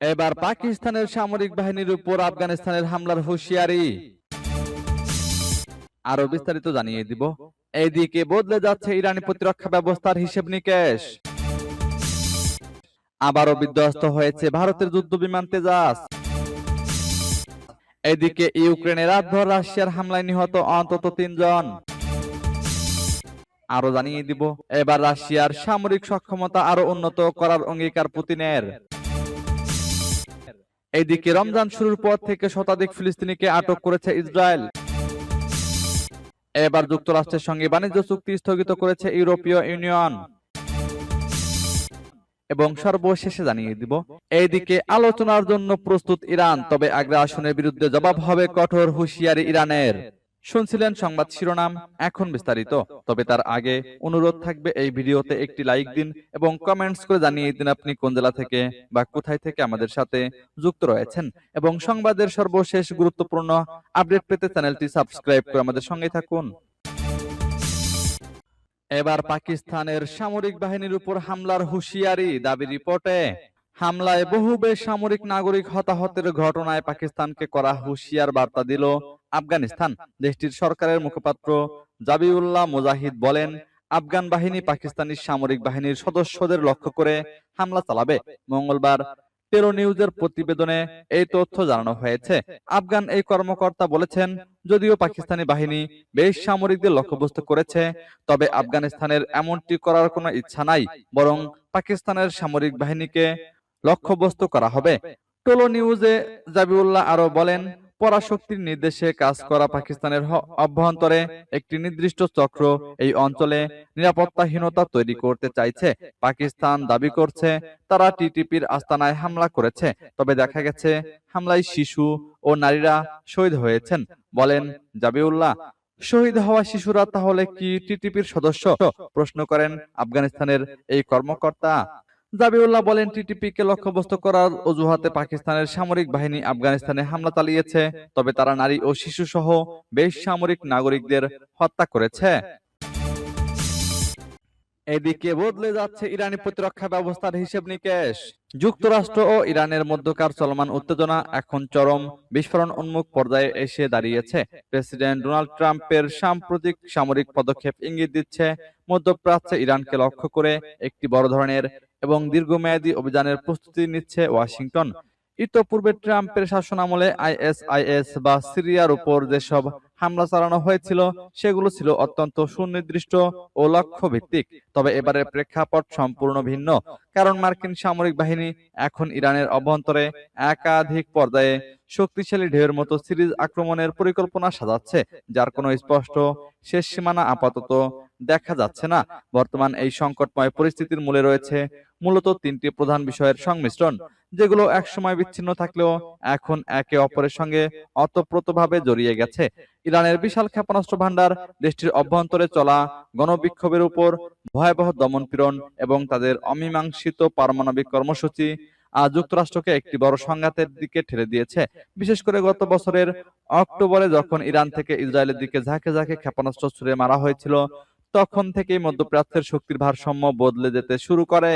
এবার পাকিস্তানের সামরিক বাহিনীর উপর আফগানিস্তানের হামলার হুঁশিয়ারি। আরো বিস্তারিত জানিয়ে দিব। এইদিকে বদলে যাচ্ছে ইরানি প্রতিরক্ষা ব্যবস্থার হিসেব নিকেশ। আবারও বিধ্বস্ত হয়েছে ভারতের যুদ্ধ বিমান তেজাস। এদিকে ইউক্রেনে রাতভর রাশিয়ার হামলায় নিহত অন্তত ৩ জন। আরো জানিয়ে দিব, এবার রাশিয়ার সামরিক সক্ষমতা আরো উন্নত করার অঙ্গীকার পুতিনের। এদিকে রমজান শুরুর পর থেকে শতাধিক ফিলিস্তিনিকে আটক করেছে ইসরায়েল। এবার যুক্তরাষ্ট্রের সঙ্গে বাণিজ্য চুক্তি স্থগিত করেছে ইউরোপীয় ইউনিয়ন। এবং সর্বশেষে জানিয়ে দিব, এইদিকে আলোচনার জন্য প্রস্তুত ইরান, তবে আগ্রাসনের বিরুদ্ধে জবাব হবে কঠোর হুঁশিয়ারি ইরানের। শুনছিলেন সংবাদ শিরোনাম, এখন বিস্তারিত। তবে তার আগে অনুরোধ থাকবে এই ভিডিওতে একটি লাইক দিন এবং কমেন্টস করে জানিয়ে দিন আপনি কোন জেলা থেকে বা কোথায় থেকে আমাদের সাথে যুক্ত রয়েছেন, এবং সংবাদের সর্বশেষ গুরুত্বপূর্ণ আপডেট পেতে চ্যানেলটি সাবস্ক্রাইব করে আমাদের সঙ্গে থাকুন। এবার পাকিস্তানের সামরিক বাহিনীর উপর হামলার হুঁশিয়ারি, দাবি রিপোর্টে। হামলায় বহু বেসামরিক নাগরিক হতাহতের ঘটনায় পাকিস্তানকে করা হুঁশিয়ার বার্তা দিল আফগানিস্তান। দেশটির সরকারের মুখপাত্র জাবিউল্লাহ মুজাহিদ বলেন, আফগান বাহিনী পাকিস্তানি সামরিক বাহিনীর সদস্যদের লক্ষ্য করে হামলা চালাবে। মঙ্গলবার টেরো নিউজের প্রতিবেদনে এই তথ্য জানানো হয়েছে। আফগান এই কর্মকর্তা বলেছেন, যদিও পাকিস্তানি বাহিনী বেসামরিকদের লক্ষ্যবস্তু করেছে, তবে আফগানিস্তানের এমনটি করার কোনো ইচ্ছা নাই, বরং পাকিস্তানের সামরিক বাহিনীকে লক্ষ্যবস্তু করা হবে। টোলো নিউজে জাবিউল্লাহ আরো বলেন, পরাশক্তির নির্দেশে কাজ করা পাকিস্তানের অভ্যন্তরে একটি নির্দিষ্ট চক্র এই অঞ্চলে নিরাপত্তাহীনতা তৈরি করতে চাইছে। পাকিস্তান দাবি করছে তারা টিটিপির আস্তানায় হামলা করেছে, তবে দেখা গেছে হামলায় শিশু ও নারীরা শহীদ হয়েছেন। বলেন জাবিউল্লাহ, শহীদ হওয়া শিশুরা তাহলে কি টিটিপির সদস্য? প্রশ্ন করেন আফগানিস্তানের এই কর্মকর্তা। জাবিউল্লাহ বলেন, টিটিপিকে লক্ষ্যবস্তু করার অজুহাতে পাকিস্তানের সামরিক বাহিনী আফগানিস্তানে হামলা চালিয়েছে, তবে তারা নারী ও শিশু সহ বেসামরিক নাগরিকদের হত্যা করেছে। এদিকে বদলে যাচ্ছে ইরানি প্রতিরক্ষা ব্যবস্থার হিসেব নিকেশ। যুক্তরাষ্ট্র ও ইরানের মধ্যকার চলমান উত্তেজনা এখন চরম বিস্ফোরণ উন্মুখ পর্যায়ে এসে দাঁড়িয়েছে। প্রেসিডেন্ট ডোনাল্ড ট্রাম্পের সাম্প্রতিক সামরিক পদক্ষেপ ইঙ্গিত দিচ্ছে মধ্যপ্রাচ্যে ইরানকে লক্ষ্য করে একটি বড় ধরনের এবং দীর্ঘমেয়াদী অভিযানের প্রস্তুতি নিচ্ছে ওয়াশিংটন। ইতোপূর্বে ট্রাম্পের শাসনামলে আইএসআইএস বা সিরিয়ার উপর যেসব হামলা চালানো হয়েছিল সেগুলো ছিল অত্যন্ত সুনির্দিষ্ট ও লক্ষ্য ভিত্তিক। তবে এবারের প্রেক্ষাপট সম্পূর্ণ ভিন্ন, কারণ মার্কিন সামরিক বাহিনী এখন ইরানের অভ্যন্তরে একাধিক পর্যায়ে শক্তিশালী ঢেউয়ের মতো সিরিজ আক্রমণের পরিকল্পনা সাজাচ্ছে, যার কোনো স্পষ্ট শেষ সীমানা আপাতত দেখা যাচ্ছে না। বর্তমান এই সংকটময় পরিস্থিতির মূলে রয়েছে মূলত তিনটি প্রধান বিষয়ের সংমিশ্রণ, যেগুলো একসময় বিচ্ছিন্ন থাকলেও এখন একে অপরের সঙ্গে ওতপ্রোতভাবে জড়িয়ে গেছে। ইরানের বিশাল ক্ষেপণাস্ত্র ভান্ডার, দেশটির অভ্যন্তরে চলা গণবিক্ষোভের উপর ভয়াবহ দমনপীড়ন এবং তাদের অমীমাংসিত পারমাণবিক কর্মসূচি আজ যুক্তরাষ্ট্রকে একটি বড় সংঘাতের দিকে ঠেলে দিয়েছে। বিশেষ করে গত বছরের অক্টোবরে যখন ইরান থেকে ইসরায়েলের দিকে ঝাঁকে ঝাঁকে ক্ষেপণাস্ত্র ছুড়ে মারা হয়েছিল, তখন থেকেই মধ্যপ্রাচ্যের শক্তির ভারসাম্য বদলে যেতে শুরু করে।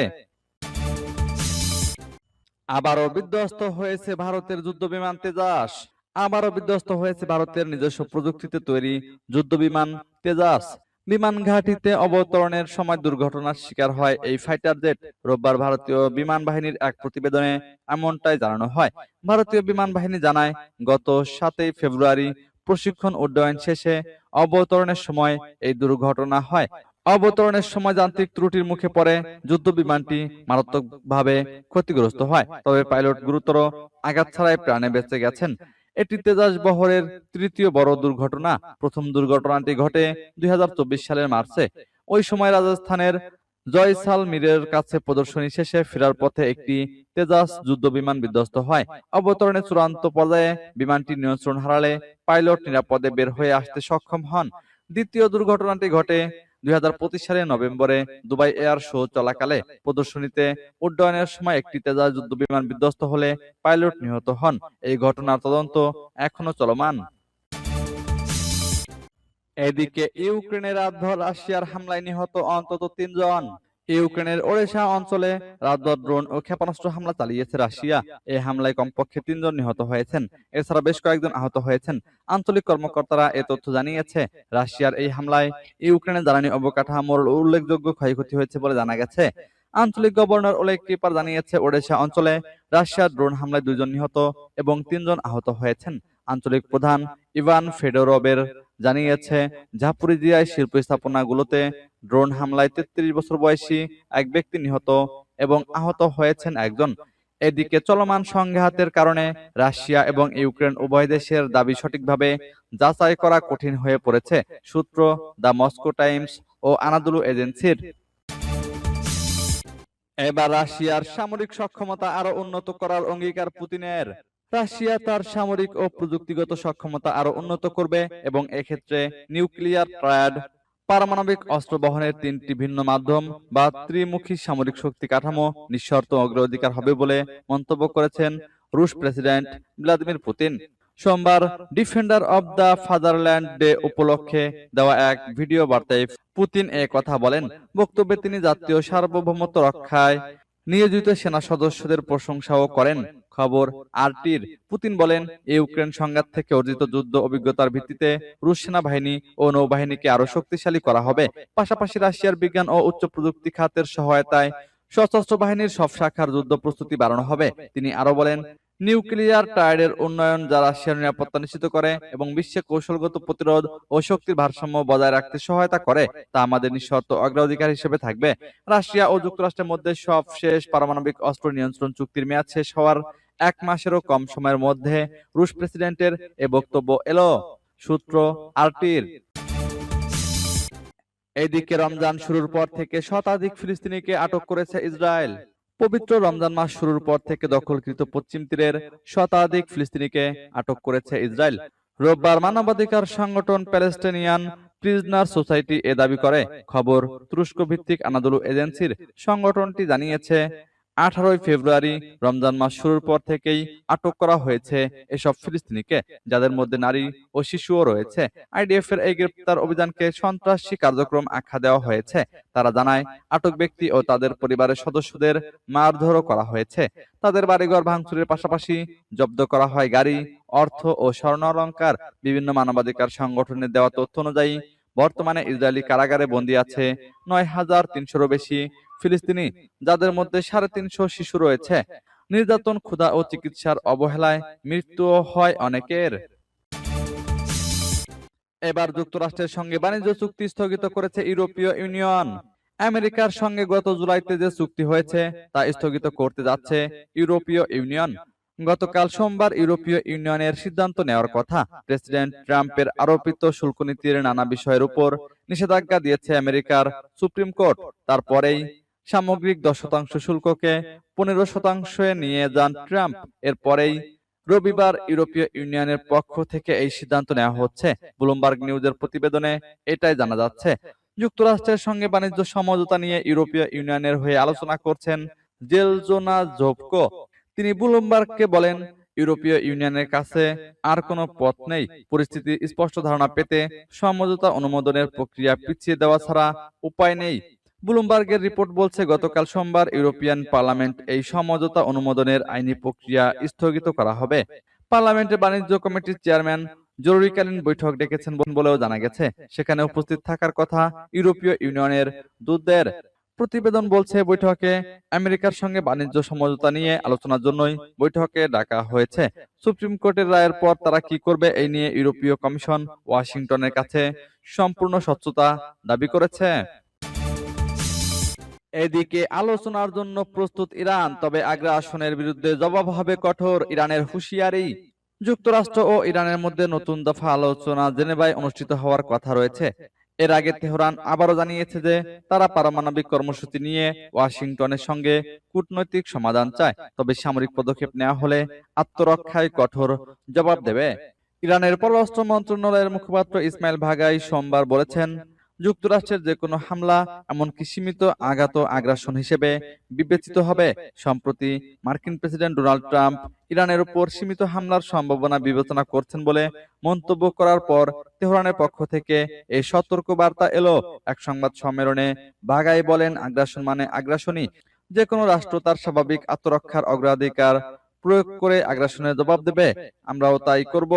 আবারও বিধ্বস্ত হয়েছে ভারতের যুদ্ধবিমান তেজাস। আবারও বিধ্বস্ত হয়েছে ভারতের নিজস্ব প্রযুক্তিতে তৈরি যুদ্ধবিমান তেজাস। বিমান ঘাঁটিতে অবতরণের সময় দুর্ঘটনার শিকার হয় এই ফাইটার জেট। রোববার ভারতীয় বিমান বাহিনীর এক প্রতিবেদনে এমনটাই জানানো হয়। ভারতীয় বিমান বাহিনী জানায়, গত 7 ফেব্রুয়ারি প্রশিক্ষণ উড্ডয়ন শেষে অবতরণের সময় এই দুর্ঘটনা হয়। অবতরণের সময় যান্ত্রিক ত্রুটির মুখে পড়ে যুদ্ধ বিমানটি মারাত্মকভাবে ক্ষতিগ্রস্ত হয়, তবে পাইলট গুরুতর আঘাত ছাড়াই প্রাণে বেঁচে গেছেন। এটি তেজাস বহরের তৃতীয় বড় দুর্ঘটনা। প্রথম দুর্ঘটনাটি ঘটে 2024 সালের মার্চে। ওই সময় রাজস্থানের জয়সালমীরের কাছে প্রদর্শনী শেষে ফেরার পথে একটি তেজাস যুদ্ধ বিমান বিধ্বস্ত হয়। অবতরণের চূড়ান্ত পর্যায়ে বিমানটি নিয়ন্ত্রণ হারালে পাইলট নিরাপদে বের হয়ে আসতে সক্ষম হন। দ্বিতীয় দুর্ঘটনাটি ঘটে 2025 সালের নভেম্বরে দুবাই এয়ার শো চলাকালে। প্রদর্শনীতে উড্ডয়নের সময় একটি তেজাস যুদ্ধবিমান বিধ্বস্ত হলে পাইলট নিহত হন। এই ঘটনার তদন্ত এখনো চলমান। এদিকে ইউক্রেনের রাতভর রাশিয়ার হামলায় নিহত অন্তত 3 জন। ইউক্রেনের ওডেসা অঞ্চলে রাতভর ড্রোন ও ক্ষেপণাস্ত্র হামলা চালিয়েছে রাশিয়া। এই হামলায় কমপক্ষে ৩ জন নিহত হয়েছেন। এছাড়া বেশ কয়েকজন আহত হয়েছেন। আঞ্চলিক কর্মকর্তারা এ তথ্য জানিয়েছে। রাশিয়ার এই হামলায় ইউক্রেনের জ্বালানি অবকাঠামোর উল্লেখযোগ্য ক্ষয়ক্ষতি হয়েছে বলে জানা গেছে। আঞ্চলিক গভর্নর ওলেগ কিপার জানিয়েছে, ওডেসা অঞ্চলে রাশিয়ার ড্রোন হামলায় 2 জন নিহত এবং 3 জন আহত হয়েছেন। আঞ্চলিক প্রধান ইভান ফেডোরোভের জানিয়েছে, জাপোরিজিয়ায় শিল্প স্থাপনাগুলোতে ড্রোন হামলায় ৩৩ বছর বয়সী এক ব্যক্তি নিহত এবং আহত হয়েছেন একজন। এদিকে চলমান সংঘাতের কারণে রাশিয়া এবং ইউক্রেন উভয় দেশের দাবি সঠিকভাবে যাচাই করা কঠিন হয়ে পড়েছে। সূত্র দ্য মস্কো টাইমস ও আনাদোলু এজেন্সির। এবার রাশিয়ার সামরিক সক্ষমতা আরো উন্নত করার অঙ্গীকার পুতিনের। রাশিয়া তার সামরিক ও প্রযুক্তিগত সক্ষমতা আরো উন্নত করবে এবং এক্ষেত্রে নিউক্লিয়ার ট্রায়াড, পারমাণবিক অস্ত্র বহনের 3টি ভিন্ন মাধ্যম বা ত্রিমুখী সামরিক শক্তি কাঠামো নিঃশর্ত অগ্রাধিকার হবে বলে মন্তব্য করেছেন রুশ প্রেসিডেন্ট ভ্লাদিমির পুতিন। সোমবার defender of the fatherland day উপলক্ষে দেওয়া এক ভিডিও বার্তায় পুতিন এ কথা বলেন। বক্তব্যে তিনি জাতীয় সার্বভৌমত্ব রক্ষায় নিয়োজিত সেনা সদস্যদের প্রশংসাও করেন। খবর আরটির। পুতিন বলেন, ইউক্রেন সংঘাত থেকে অর্জিত যুদ্ধ অভিজ্ঞতার ভিত্তিতে রুশ সেনাবাহিনী ও নৌবাহিনীকে আরো শক্তিশালী করা হবে। পাশাপাশি রাশিয়ার বিজ্ঞান ও উচ্চ প্রযুক্তি খাতের সহায়তায় সশস্ত্র বাহিনীর সব শাখার যুদ্ধ প্রস্তুতি বাড়ানো হবে। তিনি আরো বলেন, নিউক্লিয়ার ট্রায়াডের উন্নয়ন যা রাশিয়ার নিরাপত্তা নিশ্চিত করে এবং বিশ্বে কৌশলগত প্রতিরোধ ও শক্তির ভারসাম্য বজায় রাখতে সহায়তা করে, তা আমাদের নিঃশর্ত অগ্রাধিকার হিসেবে থাকবে। রাশিয়া ও যুক্তরাষ্ট্রের মধ্যে সবশেষ পারমাণবিক অস্ত্র নিয়ন্ত্রণ চুক্তির মেয়াদ শেষ হওয়ার 1 মাসেরও কম সময়ের মধ্যে রুশ প্রেসিডেন্টের এ বক্তব্য এলো। সূত্র আরটির। এদিকে রমজান শুরুর পর থেকে শতাধিক ফিলিস্তিনিকে আটক করেছে ইসরায়েল। পবিত্র রমজান মাস শুরুর পর থেকে দখলকৃত পশ্চিম তীরের শতাধিক ফিলিস্তিনিকে আটক করেছে ইসরায়েল। রোববার মানবাধিকার সংগঠন প্যালেস্টিনিয়ান প্রিজনার সোসাইটি এ দাবি করে। খবর তুরস্ক ভিত্তিক আনাদোলু এজেন্সির। সংগঠনটি জানিয়েছে, 18 ফেব্রুয়ারি রমজান মাস শুরুর পর থেকেই আটক করা হয়েছে এসব ফিলিস্তিনিকে, যাদের মধ্যে নারী ও শিশুও রয়েছে। আইডিএফ এর এই গ্রেপ্তার অভিযানকে সন্ত্রাসী কার্যক্রম আখ্যা দেওয়া হয়েছে। তারা জানায়, আটক ব্যক্তি ও তাদের পরিবারের সদস্যদের মারধরও করা হয়েছে। তাদের বাড়িঘর ভাঙচুরের পাশাপাশি জব্দ করা হয় গাড়ি, অর্থ ও স্বর্ণালংকার। বিভিন্ন মানবাধিকার সংগঠনের দেওয়া তথ্য অনুযায়ী বর্তমানে ইসরায়েলি কারাগারে বন্দী আছে 9,300-রও বেশি ফিলিস্তিনি, যাদের মধ্যে 350 শিশু রয়েছে। নির্যাতন, ক্ষুধা ও চিকিৎসার অবহেলায় মৃত্যুও হয় অনেকের। এবার যুক্তরাষ্ট্রের সঙ্গে বাণিজ্য চুক্তি স্থগিত করেছে ইউরোপীয় ইউনিয়ন। আমেরিকার সঙ্গে গত জুলাইতে যে চুক্তি হয়েছে তা স্থগিত করতে যাচ্ছে ইউরোপীয় ইউনিয়ন। গতকাল সোমবার ইউরোপীয় ইউনিয়নের সিদ্ধান্ত নেওয়ার কথা। প্রেসিডেন্ট ট্রাম্পের আরোপিত শুল্ক নীতির নানা বিষয়ের উপর নিষেধাজ্ঞা দিয়েছে আমেরিকার সুপ্রিম কোর্ট। তারপরেই সামগ্রিক 10% শুল্ককে 15% নিয়ে যান ট্রাম্প। এরপরেই রবিবার ইউরোপীয় ইউনিয়নের পক্ষ থেকে এই সিদ্ধান্ত নেওয়া হচ্ছে। ব্লুমবার্গ নিউজের প্রতিবেদনে এটাই জানা যাচ্ছে। যুক্তরাষ্ট্রের সঙ্গে বাণিজ্য সমঝোতা নিয়ে ইউরোপীয় ইউনিয়নের হয়ে আলোচনা করছেন জেলজোনা জোভকো। তিনি ব্লুমবার্গকে বলেন, ইউরোপীয় ইউনিয়নের কাছে আর কোনো পথ নেই। পরিস্থিতি স্পষ্ট ধারণা পেতে সমঝোতা অনুমোদনের প্রক্রিয়া পিছিয়ে দেওয়া ছাড়া উপায় নেই। ব্লুমবার্গের রিপোর্ট বলছে, গতকাল সোমবার ইউরোপিয়ান পার্লামেন্ট এই সমঝোতা অনুমোদনের আইনি প্রক্রিয়া স্থগিত করা হবে। পার্লামেন্টের বাণিজ্য কমিটির চেয়ারম্যান জরুরিকালীন বৈঠক ডেকেছেন বলেও জানা গেছে। সেখানে উপস্থিত থাকার কথা ইউরোপীয় ইউনিয়নের দূতদের। প্রতিবেদন বলছে, বৈঠকে আমেরিকার সঙ্গে বাণিজ্য সমঝোতা নিয়ে আলোচনার জন্যই বৈঠকে ডাকা হয়েছে। সুপ্রিম কোর্টের রায়ের পর তারা কি করবে এই নিয়ে ইউরোপীয় কমিশন ওয়াশিংটনের কাছে সম্পূর্ণ স্বচ্ছতা দাবি করেছে। এদিকে আলোচনার জন্য প্রস্তুত ইরান, তবে আগ্রাসনের বিরুদ্ধে জবাব হবে কঠোর, ইরানের হুঁশিয়ারি। যুক্তরাষ্ট্র ও ইরানের মধ্যে নতুন দফা আলোচনা জেনেভায় অনুষ্ঠিত হওয়ার কথা রয়েছে। এর আগে তেহরান আবারও জানিয়েছে যে তারা পারমাণবিক কর্মসূচি নিয়ে ওয়াশিংটনের সঙ্গে কূটনৈতিক সমাধান চায়, তবে সামরিক পদক্ষেপ নেওয়া হলে আত্মরক্ষায় কঠোর জবাব দেবে। ইরানের পররাষ্ট্র মন্ত্রণালয়ের মুখপাত্র ইসমাইল ভাগাই সোমবার বলেছেন, যুক্তরাষ্ট্রের যে কোনো হামলা এমনকি সীমিত আঘাত আগ্রাসন হিসেবে বিবেচিত হবে। সম্প্রতি মার্কিন প্রেসিডেন্ট ডোনাল্ড ট্রাম্প ইরানের উপর সীমিত হামলার সম্ভাবনা বিবেচনা করছেন বলে মন্তব্য করার পর তেহরানের পক্ষ থেকে এই সতর্ক বার্তা এলো। এক সংবাদ সম্মেলনে বাগাই বলেন, আগ্রাসন মানে আগ্রাসনই। যে কোনো রাষ্ট্র তার স্বাভাবিক আত্মরক্ষার অগ্রাধিকার প্রয়োগ করে আগ্রাসনের জবাব দেবে। আমরাও তাই করব।